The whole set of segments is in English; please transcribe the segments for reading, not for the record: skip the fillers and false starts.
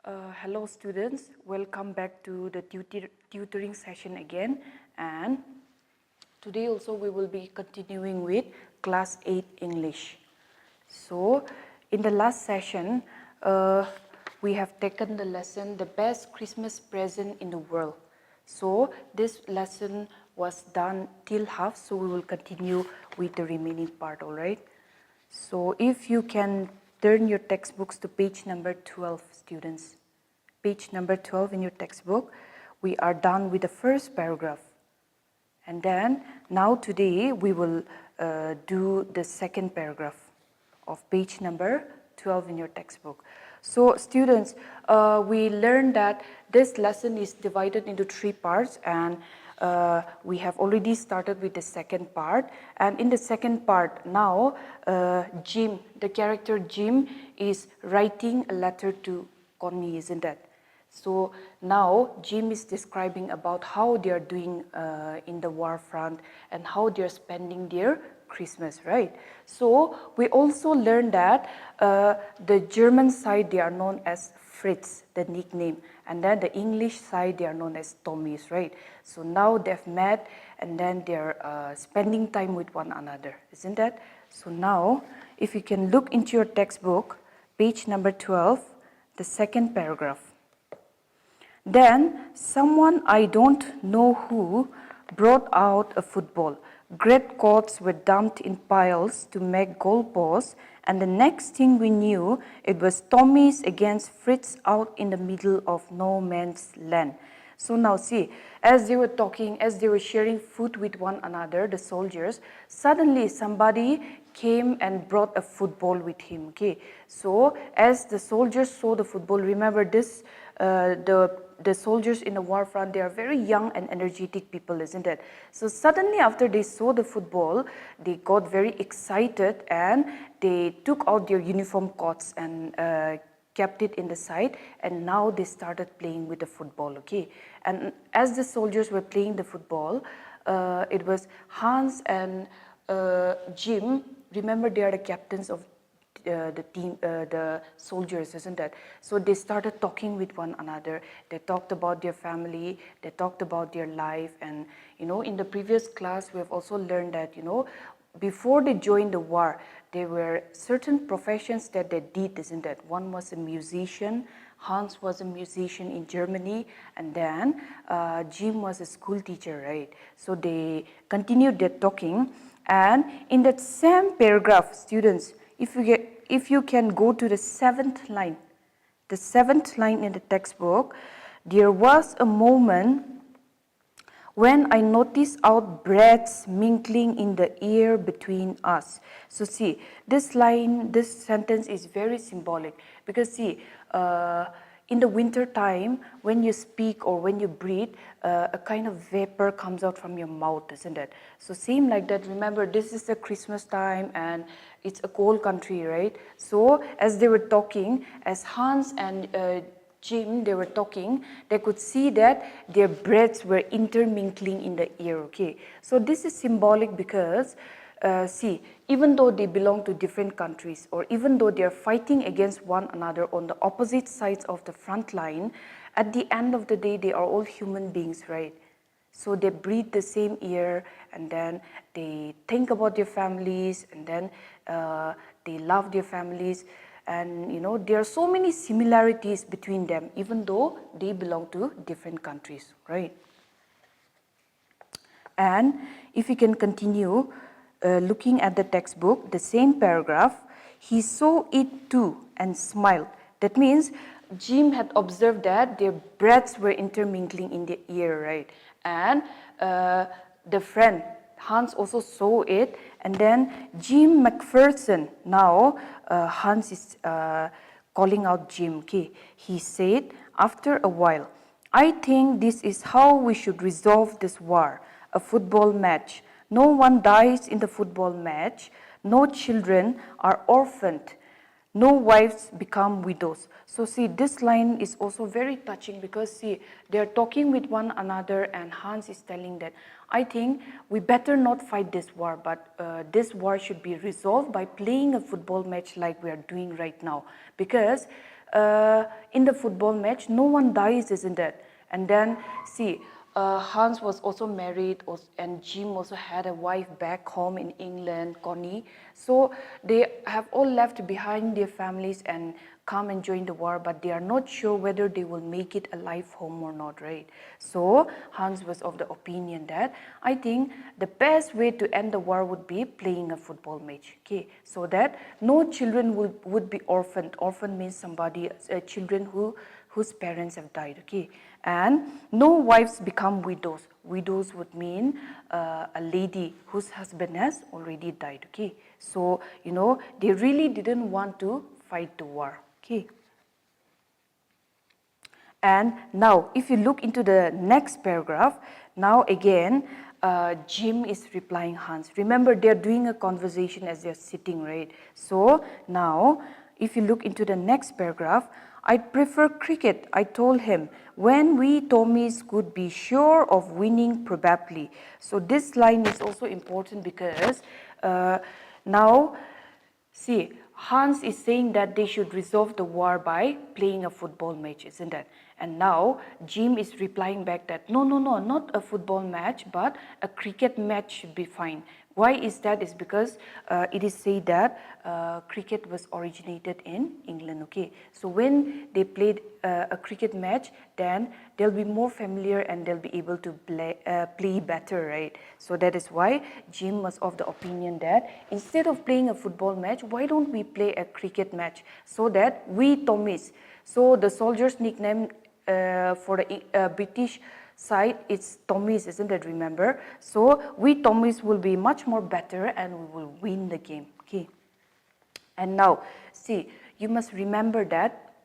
Hello students, welcome back to the tutoring session again, and today also we will be continuing with class 8 English. So in the last session we have taken the lesson the best Christmas present in the world. So this lesson was done till half, so we will continue with the remaining part, all right? So if you can turn your textbooks to page number 12, students. Page number 12 in your textbook. We are done with the first paragraph. And then now today we will do the second paragraph of page number 12 in your textbook. So students, we learned that this lesson is divided into 3 parts, and we have already started with the second part. And in the second part now, Jim, the character Jim, is writing a letter to Connie, isn't it? So now Jim is describing about how they are doing in the war front and how they are spending their Christmas, right? So we also learned that the German side, they are known as Fritz, the nickname, and then the English side, they are known as Tommies, right? So now they've met and then they're spending time with one another, isn't that? So now if you can look into your textbook, page number 12, the second paragraph. Then someone I don't know who brought out a football. Great courts were dumped in piles to make goalposts, and the next thing we knew, it was Tommy's against Fritz out in the middle of no man's land. So now see, as they were talking, as they were sharing food with one another, the soldiers, suddenly somebody came and brought a football with him. Okay, so as the soldiers saw the football, remember this, the soldiers in the war front, they are very young and energetic people, isn't it? So suddenly after they saw the football, they got very excited and they took out their uniform coats and kept it in the side, and now they started playing with the football, okay? And as the soldiers were playing the football, it was Hans and Jim, remember they are the captains of the team, the soldiers, isn't it? So they started talking with one another. They talked about their family, they talked about their life, and you know, in the previous class we have also learned that, you know, before they joined the war, there were certain professions that they did, isn't it? One was a musician. Hans was a musician in Germany, and then Jim was a school teacher, right? So they continued their talking, and in that same paragraph, students, if you can go to the 7th line, the 7th line in the textbook, there was a moment when I noticed out breaths mingling in the air between us. So see, this line, this sentence is very symbolic, because see, in the winter time, when you speak or when you breathe, a kind of vapor comes out from your mouth, isn't it? So same like that, remember this is the Christmas time and it's a cold country, right? So as they were talking, as Hans and Jim, they were talking, they could see that their breaths were intermingling in the air, okay? So this is symbolic because, see, even though they belong to different countries, or even though they are fighting against one another on the opposite sides of the front line, at the end of the day, they are all human beings, right? So they breathe the same air, and then they think about their families, and then they love their families. And you know, there are so many similarities between them, even though they belong to different countries, right? And if you can continue looking at the textbook, the same paragraph, he saw it too and smiled. That means Jim had observed that their breaths were intermingling in the air, right? And the friend, Hans, also saw it. And then Jim McPherson, now Hans is calling out Jim, okay? He said, after a while, I think this is how we should resolve this war, a football match. No one dies in the football match, no children are orphaned, no wives become widows. So see, this line is also very touching, because see, they are talking with one another, and Hans is telling that, I think we better not fight this war, but this war should be resolved by playing a football match like we are doing right now. Because in the football match, no one dies, isn't it? And then, see, Hans was also married, and Jim also had a wife back home in England, Connie. So they have all left behind their families and come and join the war, but they are not sure whether they will make it alive home or not, right? So Hans was of the opinion that I think the best way to end the war would be playing a football match, okay? So that no children would be orphaned. Orphan means somebody, children whose parents have died, okay? And no wives become widows. Widows would mean a lady whose husband has already died, okay? So, you know, they really didn't want to fight the war, okay? And now, if you look into the next paragraph, now again, Jim is replying Hans. Remember, they're doing a conversation as they're sitting, right? So now, if you look into the next paragraph, I'd prefer cricket, I told him, when we Tommies could be sure of winning probably. So this line is also important because now, see, Hans is saying that they should resolve the war by playing a football match, isn't it? And now Jim is replying back that no, not a football match, but a cricket match should be fine. Why is that? Is because it is said that cricket was originated in England, okay? So when they played a cricket match, then they'll be more familiar and they'll be able to play better, right? So that is why Jim was of the opinion that instead of playing a football match, why don't we play a cricket match so that we Tommies, so the soldiers' nickname for the British side, it's Tommies, isn't it? Remember? So we Tommies will be much more better and we will win the game, okay? And now, see, you must remember that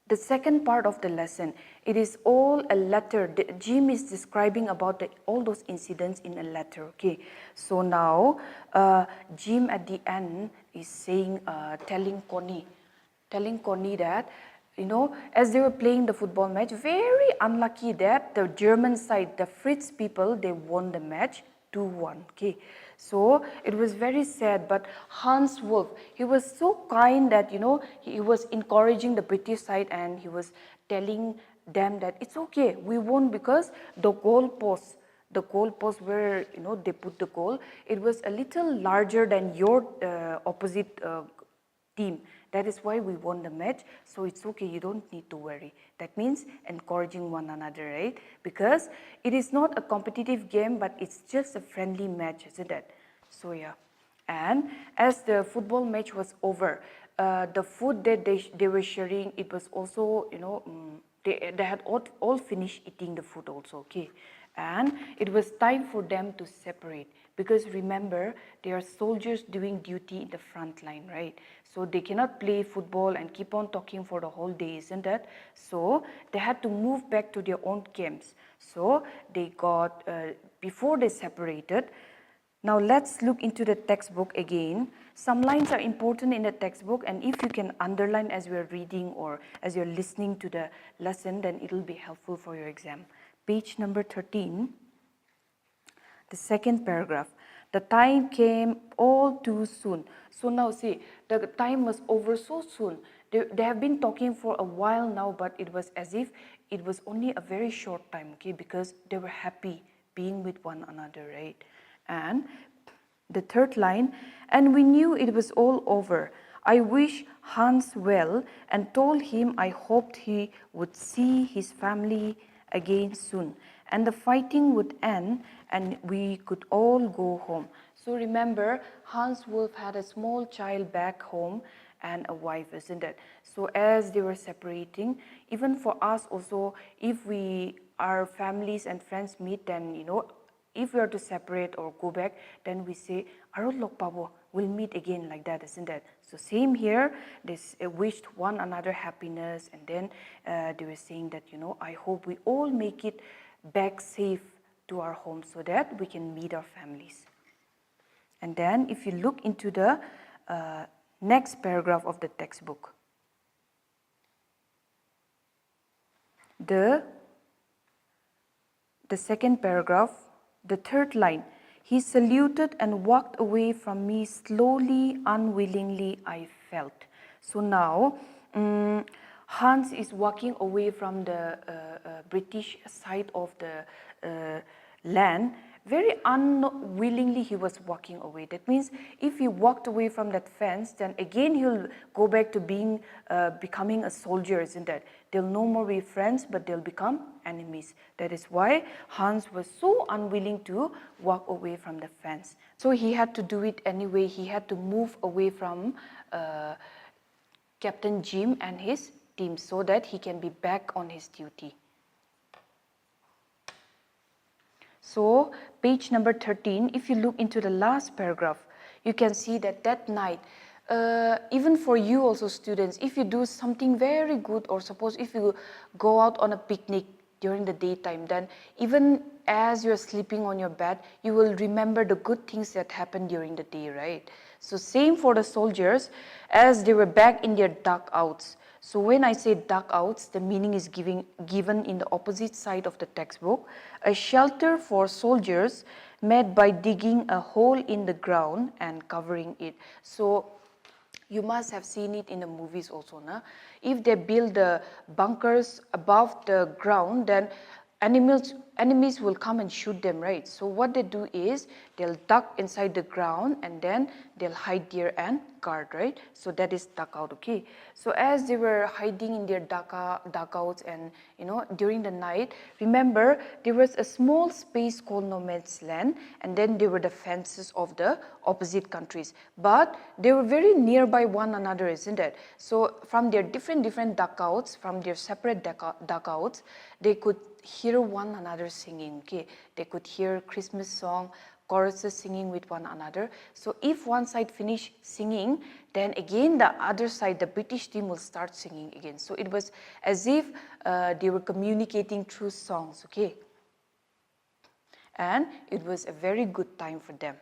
the second part of the lesson, it is all a letter. Jim is describing about all those incidents in a letter, okay? So now, Jim at the end is saying, telling Connie that, you know, as they were playing the football match, very unlucky that the German side, the Fritz people, they won the match 2-1, okay? So it was very sad, but Hans Wolf, he was so kind that, you know, he was encouraging the British side and he was telling them that it's okay, we won because the goalpost where, you know, they put the goal, it was a little larger than your opposite team. That is why we won the match. So it's okay, you don't need to worry. That means encouraging one another, right? Because it is not a competitive game, but it's just a friendly match, isn't it? So yeah. And as the football match was over, the food that they were sharing, it was also, you know, they had all finished eating the food also, okay? And it was time for them to separate. Because remember, they are soldiers doing duty in the front line, right? So they cannot play football and keep on talking for the whole day, isn't it? So they had to move back to their own camps. So they got, before they separated, now let's look into the textbook again. Some lines are important in the textbook, and if you can underline as we are reading or as you're listening to the lesson, then it will be helpful for your exam. Page number 13. The second paragraph, the time came all too soon. So now see, the time was over so soon. They have been talking for a while now, but it was as if it was only a very short time, okay, because they were happy being with one another, right? And the third line, and we knew it was all over. I wish Hans well and told him I hoped he would see his family again soon and the fighting would end and we could all go home. So remember, Hans Wolf had a small child back home and a wife, isn't it? So as they were separating, even for us also, if our families and friends meet, then, you know, if we are to separate or go back, then we say, Arul Lok Pabo, we'll meet again, like that, isn't it? So same here, they wished one another happiness, and then they were saying that, you know, I hope we all make it back safe to our home so that we can meet our families. And then if you look into the next paragraph of the textbook, the second paragraph, the third line, he saluted and walked away from me slowly, unwillingly, I felt. So now, Hans is walking away from the British side of the land. Very unwillingly he was walking away. That means if he walked away from that fence, then again he'll go back to being becoming a soldier, isn't it? They'll no more be friends, but they'll become enemies. That is why Hans was so unwilling to walk away from the fence. So he had to do it anyway. He had to move away from Captain Jim and his team so that he can be back on his duty. So page number 13, if you look into the last paragraph, you can see that that night, even for you also students, if you do something very good, or suppose if you go out on a picnic during the daytime, then even as you're sleeping on your bed, you will remember the good things that happened during the day, right? So same for the soldiers, as they were back in their dugouts. So when I say dugouts, the meaning is given in the opposite side of the textbook. A shelter for soldiers made by digging a hole in the ground and covering it. So you must have seen it in the movies also, na? If they build the bunkers above the ground, then enemies will come and shoot them, right? So what they do is they'll duck inside the ground and then they'll hide there and guard, right? So that is dugout, okay? So as they were hiding in their dugouts and during the night, remember there was a small space called no man's land, and then there were the fences of the opposite countries. But they were very nearby one another, isn't it? So from their different dugouts, from their separate dugouts, they could hear one another singing, okay? They could hear Christmas song, choruses singing with one another. So if one side finish singing, then again the other side, the British team, will start singing again. So it was as if they were communicating through songs, okay? And it was a very good time for them.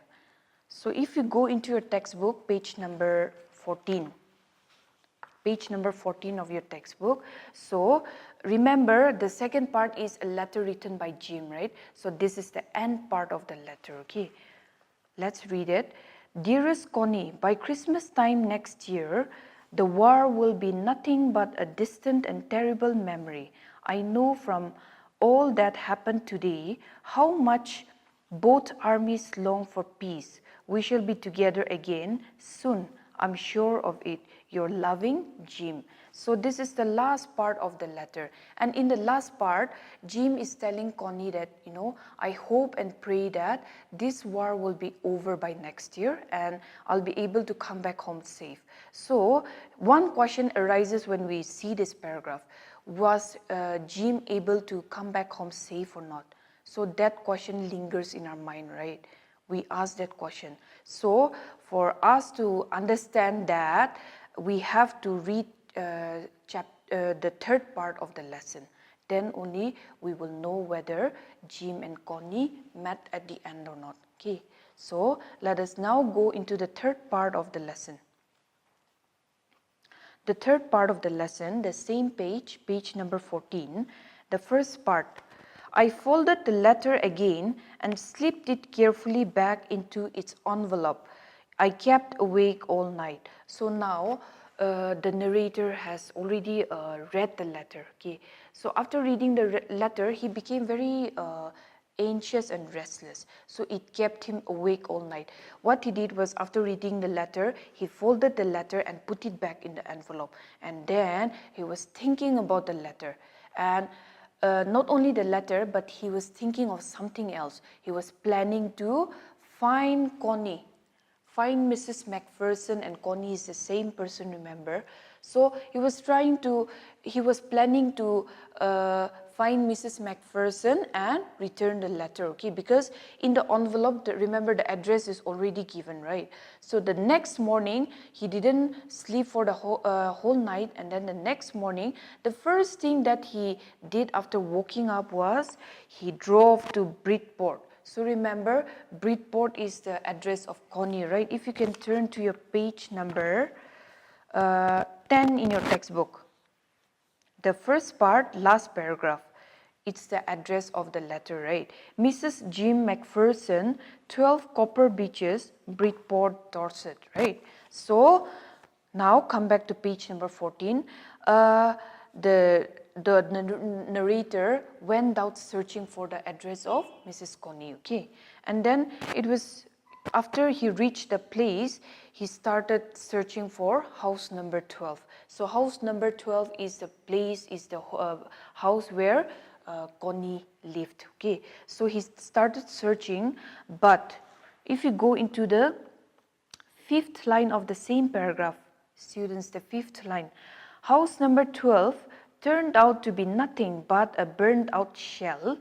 So if you go into your textbook, page number 14. Page number 14 of your textbook. So remember, the second part is a letter written by Jim, right? So this is the end part of the letter, okay? Let's read it. Dearest Connie, by Christmas time next year, the war will be nothing but a distant and terrible memory. I know from all that happened today how much both armies long for peace. We shall be together again soon. I'm sure of it. Your loving, Jim. So this is the last part of the letter. And in the last part, Jim is telling Connie that, I hope and pray that this war will be over by next year and I'll be able to come back home safe. So one question arises when we see this paragraph. Was Jim able to come back home safe or not? So that question lingers in our mind, right? We ask that question. So for us to understand that, we have to read the third part of the lesson. Then only we will know whether Jim and Connie met at the end or not. Okay. So let us now go into the third part of the lesson. The third part of the lesson, the same page, page number 14, the first part. I folded the letter again and slipped it carefully back into its envelope. I kept awake all night. So now the narrator has already read the letter. Okay. So after reading the letter, he became very anxious and restless. So it kept him awake all night. What he did was, after reading the letter, he folded the letter and put it back in the envelope. And then he was thinking about the letter. And not only the letter, but he was thinking of something else. He was planning to find Connie. Find Mrs. Macpherson, and Connie is the same person, remember? So he was planning to find Mrs. Macpherson and return the letter, okay? Because in the envelope, remember the address is already given, right? So the next morning, he didn't sleep for the whole night, and then the next morning, the first thing that he did after waking up was he drove to Bridport. So remember, Bridport is the address of Connie, right? If you can turn to your page number 10 in your textbook. The first part, last paragraph, it's the address of the letter, right? Mrs. Jim Macpherson, 12 Copper Beaches, Bridport, Dorset, right? So Now come back to page number 14. The narrator went out searching for the address of Mrs. Connie, okay? And then it was after he reached the place, he started searching for house number 12. So house number 12 is the place, is the house where Connie lived, okay? So he started searching, but if you go into the 5th line of the same paragraph, students, the 5th line, house number 12 turned out to be nothing but a burned out shell,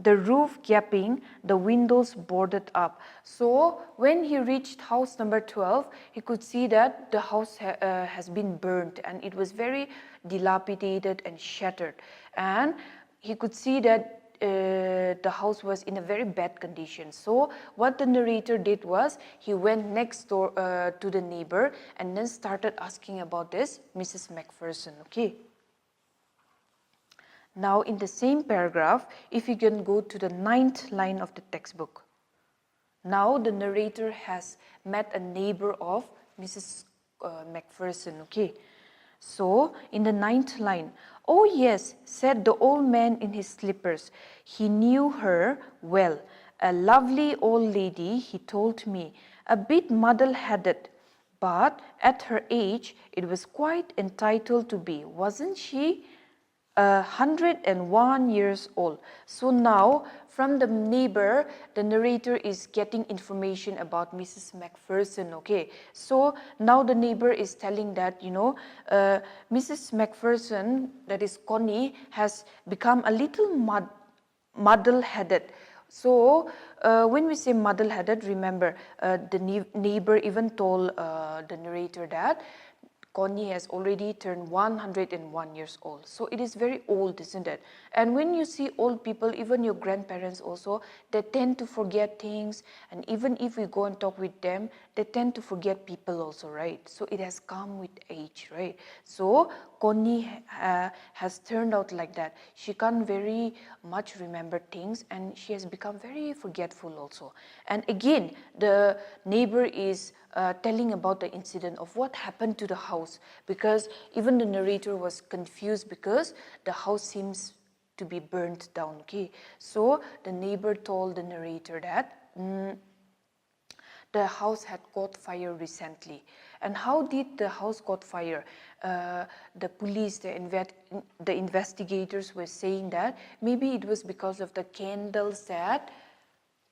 the roof gaping, the windows boarded up. So when he reached house number 12, he could see that the house has been burnt and it was very dilapidated and shattered. And he could see that the house was in a very bad condition. So what the narrator did was he went next door to the neighbor and then started asking about this Mrs. Macpherson, okay? Now in the same paragraph, if you can go to the 9th line of the textbook. Now the narrator has met a neighbor of Mrs. Macpherson, okay? So in the 9th line, oh yes, said the old man in his slippers. He knew her well. A lovely old lady, he told me, a bit muddle-headed, but at her age, it was quite entitled to be, wasn't she? 101 years old. So now from the neighbor, the narrator is getting information about Mrs. Macpherson, okay? So now the neighbor is telling that, you know, Mrs. Macpherson, that is Connie, has become a little muddle-headed. So when we say muddle-headed, remember the neighbor even told the narrator that Connie has already turned 101 years old. So it is very old, isn't it? And when you see old people, even your grandparents also, they tend to forget things. And even if we go and talk with them, they tend to forget people also, right? So it has come with age, right? So Connie has turned out like that. She can't very much remember things and she has become very forgetful also. And again, the neighbor is telling about the incident of what happened to the house, because even the narrator was confused because the house seems to be burnt down, okay? So the neighbor told the narrator that the house had caught fire recently. And how did the house caught fire? The police, the investigators were saying that maybe it was because of the candles that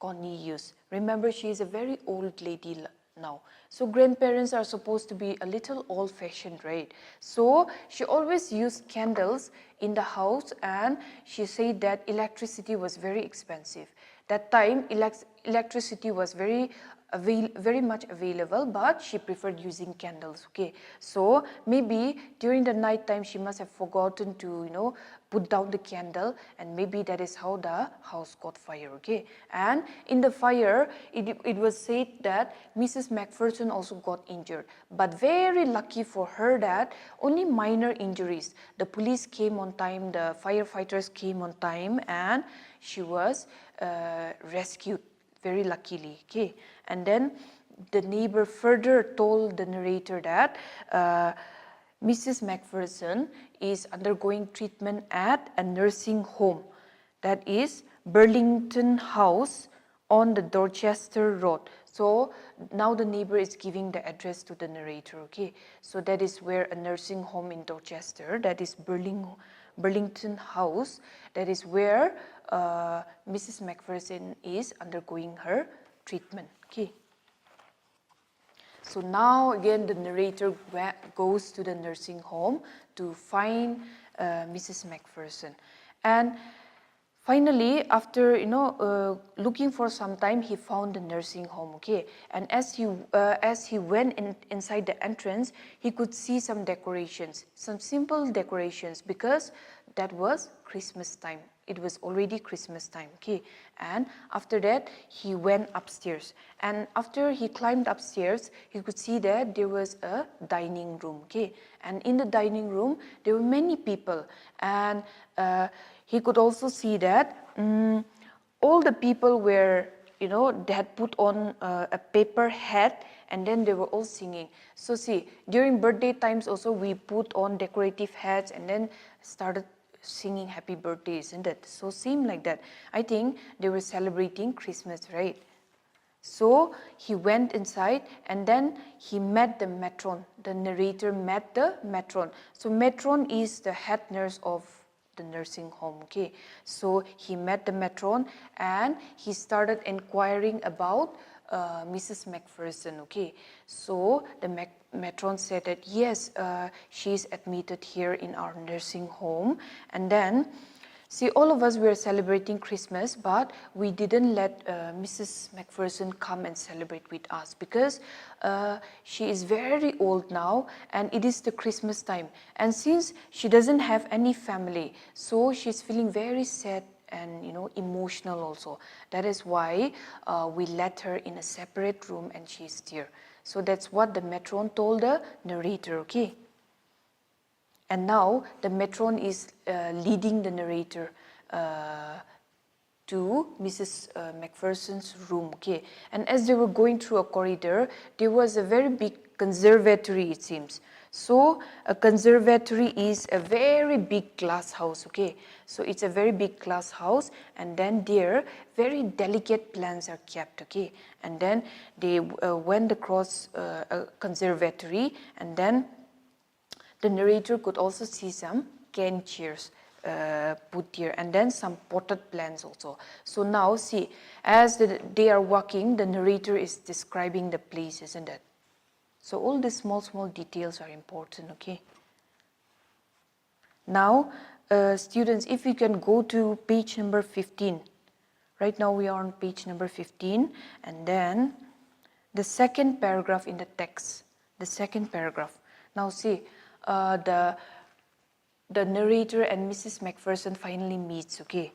Connie used. Remember, she is a very old lady now. So grandparents are supposed to be a little old-fashioned, right? So she always used candles in the house, and she said that electricity was very expensive. That time, electricity was very much available, but she preferred using candles, okay? So maybe during the night time she must have forgotten to, you know, put down the candle, and maybe that is how the house caught fire, okay? And in the fire, it was said that Mrs. Macpherson also got injured, but very lucky for her that only minor injuries. The police came on time, the firefighters came on time, and she was rescued very luckily, okay? And then the neighbor further told the narrator that Mrs. Macpherson is undergoing treatment at a nursing home, that is Burlington House on the Dorchester Road. So now the neighbor is giving the address to the narrator, okay? So that is where a nursing home in Dorchester, that is Burlington House, that is where Mrs. Macpherson is undergoing her treatment, okay? So now again the narrator goes to the nursing home to find Mrs. Macpherson, and finally, after looking for some time, he found the nursing home, okay? And as he went inside the entrance, he could see some decorations, some simple decorations, because that was Christmas time. It was already Christmas time, okay? And after that, he went upstairs. And after he climbed upstairs, he could see that there was a dining room, okay? And in the dining room, there were many people. And he could also see that all the people were, they had put on a paper hat, and then they were all singing. So see, during birthday times also we put on decorative hats and then started singing happy birthday, isn't it? So same like that. I think they were celebrating Christmas, right? So he went inside and then he met the matron. The narrator met the matron. So matron is the head nurse of the nursing home, okay? So he met the matron and he started inquiring about Mrs. Macpherson, okay? So the matron said that yes, she is admitted here in our nursing home. And then see, all of us were celebrating Christmas, but we didn't let Mrs. Macpherson come and celebrate with us because she is very old now and it is the Christmas time. And since she doesn't have any family, so she's feeling very sad and emotional also. That is why we let her in a separate room and she's there. So that's what the matron told the narrator, okay? And now the matron is leading the narrator to Mrs. Macpherson's room, okay? And as they were going through a corridor, there was a very big conservatory, it seems. So a conservatory is a very big glass house, okay? So it's a very big glass house, and then there very delicate plants are kept, okay? And then they went across a conservatory, and then the narrator could also see some cane chairs put here and then some potted plants also. So now see, as they are walking, the narrator is describing the place, isn't it? So all these small details are important, okay? Now, students, if you can go to page number 15. Right now we are on page number 15, and then the second paragraph in the text, the second paragraph. Now see, the narrator and Mrs. Macpherson finally meets, okay?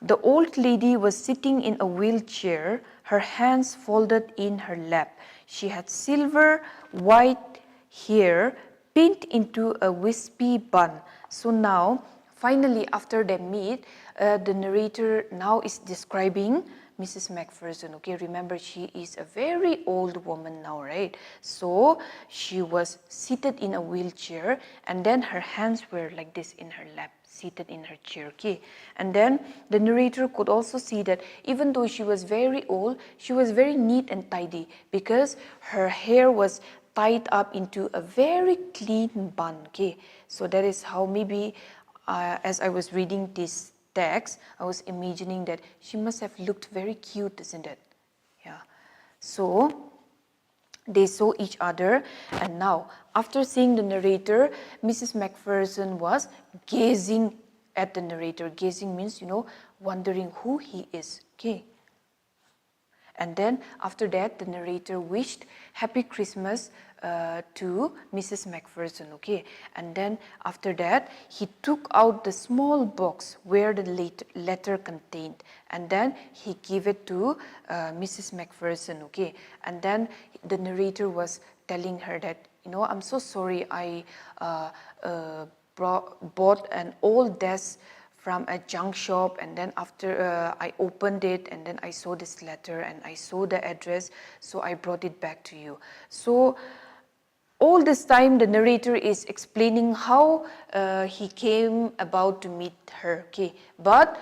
The old lady was sitting in a wheelchair, her hands folded in her lap. She had silver white hair pinned into a wispy bun. So now, finally, after they meet, the narrator now is describing Mrs. Macpherson, okay? Remember, she is a very old woman now, right? So she was seated in a wheelchair, and then her hands were like this in her lap, seated in her chair, okay? And then the narrator could also see that even though she was very old, she was very neat and tidy because her hair was tied up into a very clean bun, okay? So that is how maybe as I was reading this text, I was imagining that she must have looked very cute, isn't it? Yeah. So they saw each other, and now after seeing the narrator, Mrs. Macpherson was gazing at the narrator. Gazing means, wondering who he is. Okay. And then after that, the narrator wished Happy Christmas to Mrs. Macpherson, okay? And then after that, he took out the small box where the letter contained, and then he gave it to Mrs. Macpherson, okay? And then the narrator was telling her that, I'm so sorry I bought an old desk from a junk shop, and then after I opened it, and then I saw this letter and I saw the address, so I brought it back to you. So all this time the narrator is explaining how he came about to meet her, okay? But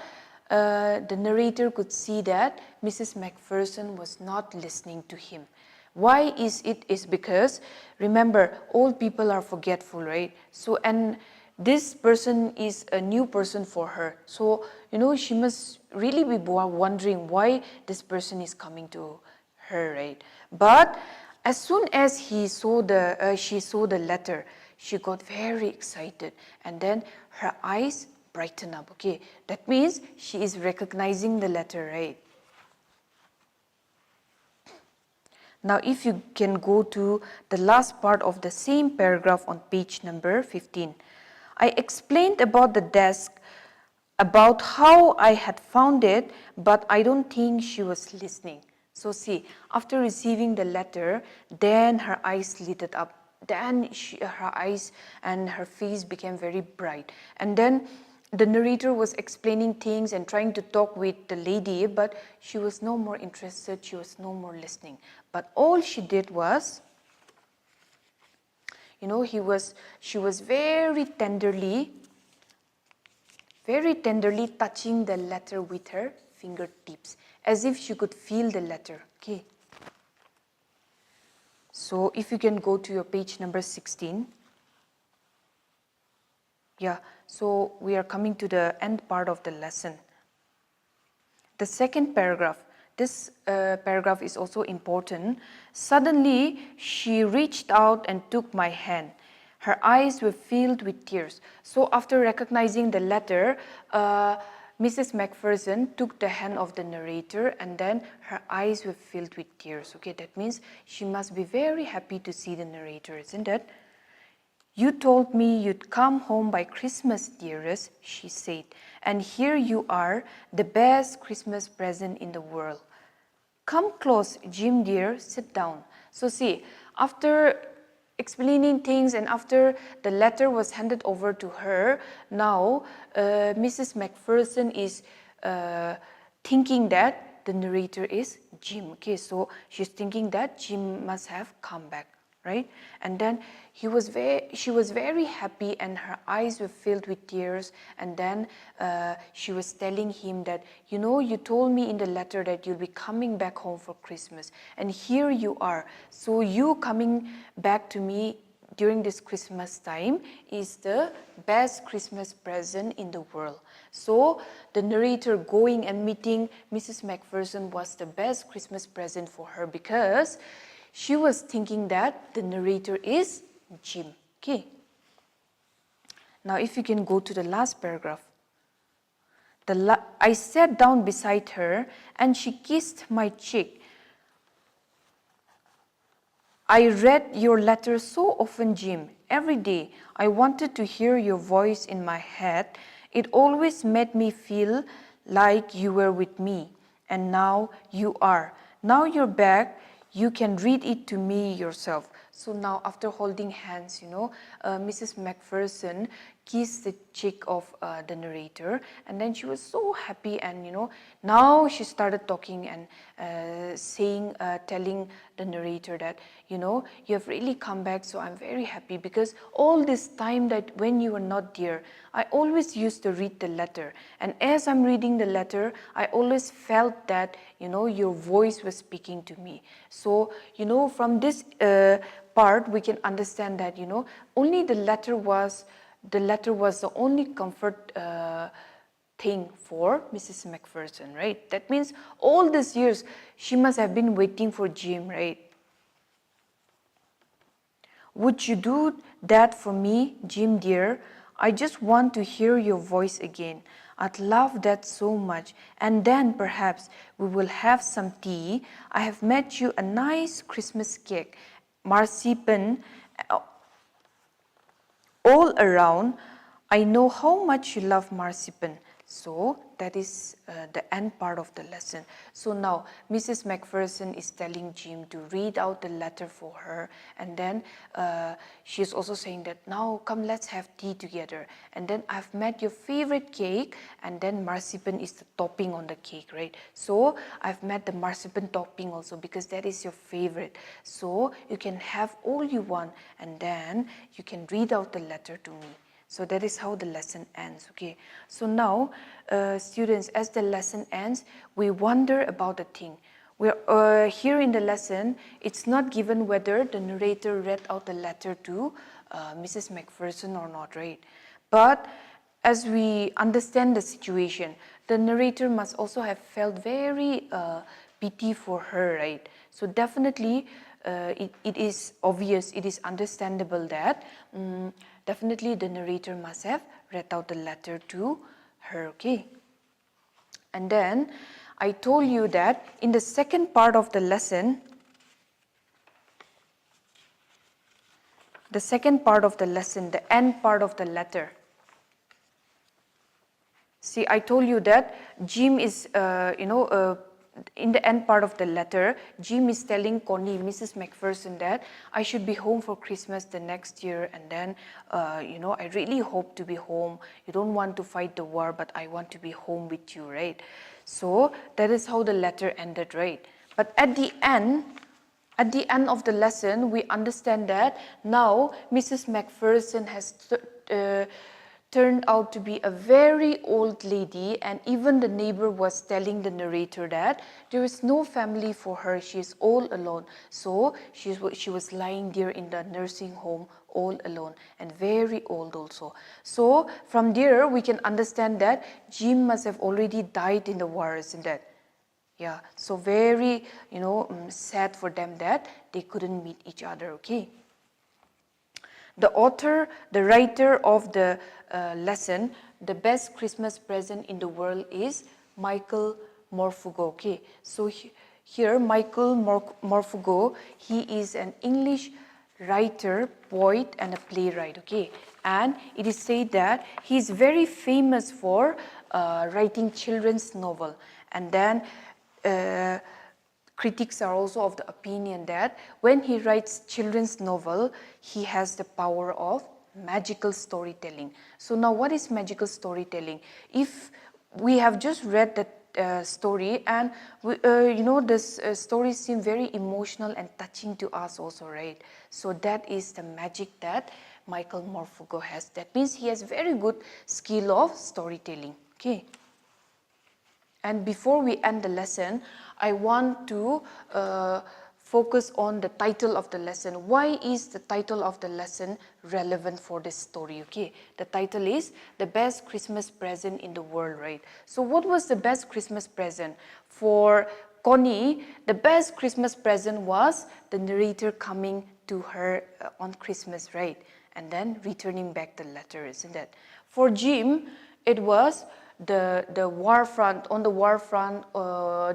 the narrator could see that Mrs. Macpherson was not listening to him. Why is it? Is because, remember, old people are forgetful, right? So, and this person is a new person for her. So, she must really be wondering why this person is coming to her, right? But as soon as she saw the letter, she got very excited, and then her eyes brightened up, okay? That means she is recognizing the letter, right? Now, if you can go to the last part of the same paragraph on page number 15. I explained about the desk, about how I had found it, but I don't think she was listening. So see, after receiving the letter, then her eyes lit up. Then her eyes and her face became very bright. And then the narrator was explaining things and trying to talk with the lady, but she was no more interested, she was no more listening. But all she did was, she was very tenderly touching the letter with her fingertips, as if she could feel the letter. Okay. So if you can go to your page number 16. Yeah, so we are coming to the end part of the lesson. The second paragraph, this paragraph is also important. Suddenly, she reached out and took my hand. Her eyes were filled with tears. So after recognizing the letter, Mrs. Macpherson took the hand of the narrator and then her eyes were filled with tears. Okay, that means she must be very happy to see the narrator, isn't it? You told me you'd come home by Christmas, dearest, she said, and here you are, the best Christmas present in the world. Come close, Jim dear, sit down. So see, after explaining things and after the letter was handed over to her, now Mrs. Macpherson is thinking that the narrator is Jim. Okay, so she's thinking that Jim must have come back, right? And then she was very happy and her eyes were filled with tears, and then she was telling him that, you told me in the letter that you'll be coming back home for Christmas, and here you are. So you coming back to me during this Christmas time is the best Christmas present in the world. So the narrator going and meeting Mrs. Macpherson was the best Christmas present for her, because she was thinking that the narrator is Jim. Okay. Now if you can go to the last paragraph. I sat down beside her and she kissed my cheek. I read your letter so often, Jim. Every day I wanted to hear your voice in my head. It always made me feel like you were with me. And now you are. Now you're back. You can read it to me yourself. So now after holding hands, Mrs. Macpherson kissed the cheek of the narrator, and then she was so happy, and now she started talking and telling the narrator that, you have really come back, so I'm very happy, because all this time that when you were not there, I always used to read the letter, and as I'm reading the letter, I always felt that, your voice was speaking to me. So, from this part, we can understand that, only the letter was the only comfort thing for Mrs. Macpherson, right? That means all these years, she must have been waiting for Jim, right? Would you do that for me, Jim dear? I just want to hear your voice again. I'd love that so much. And then perhaps we will have some tea. I have made you a nice Christmas cake, marzipan all around. I know how much you love marzipan. So that is the end part of the lesson. So now Mrs. Macpherson is telling Jim to read out the letter for her, and then she is also saying that now come, let's have tea together, and then I've made your favorite cake, and then marzipan is the topping on the cake, right? So I've made the marzipan topping also because that is your favorite. So you can have all you want, and then you can read out the letter to me. So that is how the lesson ends, okay? So now, students, as the lesson ends, we wonder about the thing. We're here in the lesson, it's not given whether the narrator read out the letter to Mrs. Macpherson or not, right? But as we understand the situation, the narrator must also have felt very pity for her, right? So definitely, it is obvious, it is understandable that definitely the narrator must have read out the letter to her, okay? And then I told you that in the second part of the lesson, the end part of the letter. See, I told you that Jim is, in the end part of the letter, Jim is telling Connie, Mrs. Macpherson, that I should be home for Christmas the next year, and then, I really hope to be home. You don't want to fight the war, but I want to be home with you, right? So that is how the letter ended, right? But at the end of the lesson, we understand that now Mrs. Macpherson has turned out to be a very old lady, and even the neighbor was telling the narrator that there is no family for her. She is all alone. So she was lying there in the nursing home all alone, and very old also. So from there we can understand that Jim must have already died in the war, isn't it? Yeah, so very, sad for them that they couldn't meet each other, okay? The author, the writer of the lesson, the best Christmas present in the world is Michael Morpurgo, okay? So here, Michael Morpurgo, he is an English writer, poet, and a playwright, okay? And it is said that he is very famous for writing children's novel. And then critics are also of the opinion that when he writes children's novel, he has the power of magical storytelling. So now what is magical storytelling? If we have just read that story, and this story seems very emotional and touching to us also, right? So that is the magic that Michael Morpurgo has. That means he has very good skill of storytelling, okay? And before we end the lesson, I want to focus on the title of the lesson. Why is the title of the lesson relevant for this story? Okay, the title is The Best Christmas Present in the World, right? So what was the best Christmas present? For Connie, the best Christmas present was the narrator coming to her on Christmas, right? And then returning back the letter, isn't it? For Jim, it was the war front. On the war front,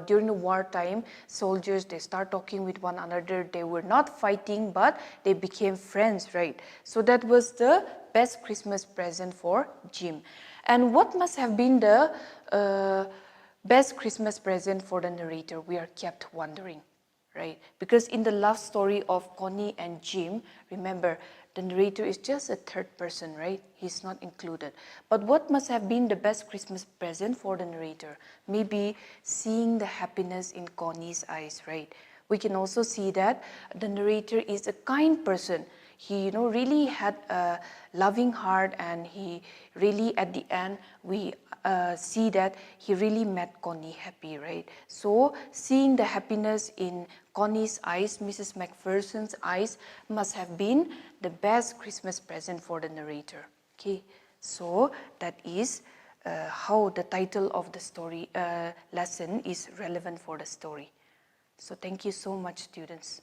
during the wartime, soldiers, they start talking with one another. They were not fighting, but they became friends, right? So that was the best Christmas present for Jim. And what must have been the best Christmas present for the narrator? We are kept wondering, right? Because in the love story of Connie and Jim, remember, the narrator is just a third person, right? He's not included. But what must have been the best Christmas present for the narrator? Maybe seeing the happiness in Connie's eyes, right? We can also see that the narrator is a kind person. He, really had a loving heart, and he really, at the end, we see that he really made Connie happy, right? So seeing the happiness in Connie's eyes, Mrs. Macpherson's eyes, must have been the best Christmas present for the narrator. Okay, so that is how the title of the story lesson is relevant for the story. So thank you so much, students.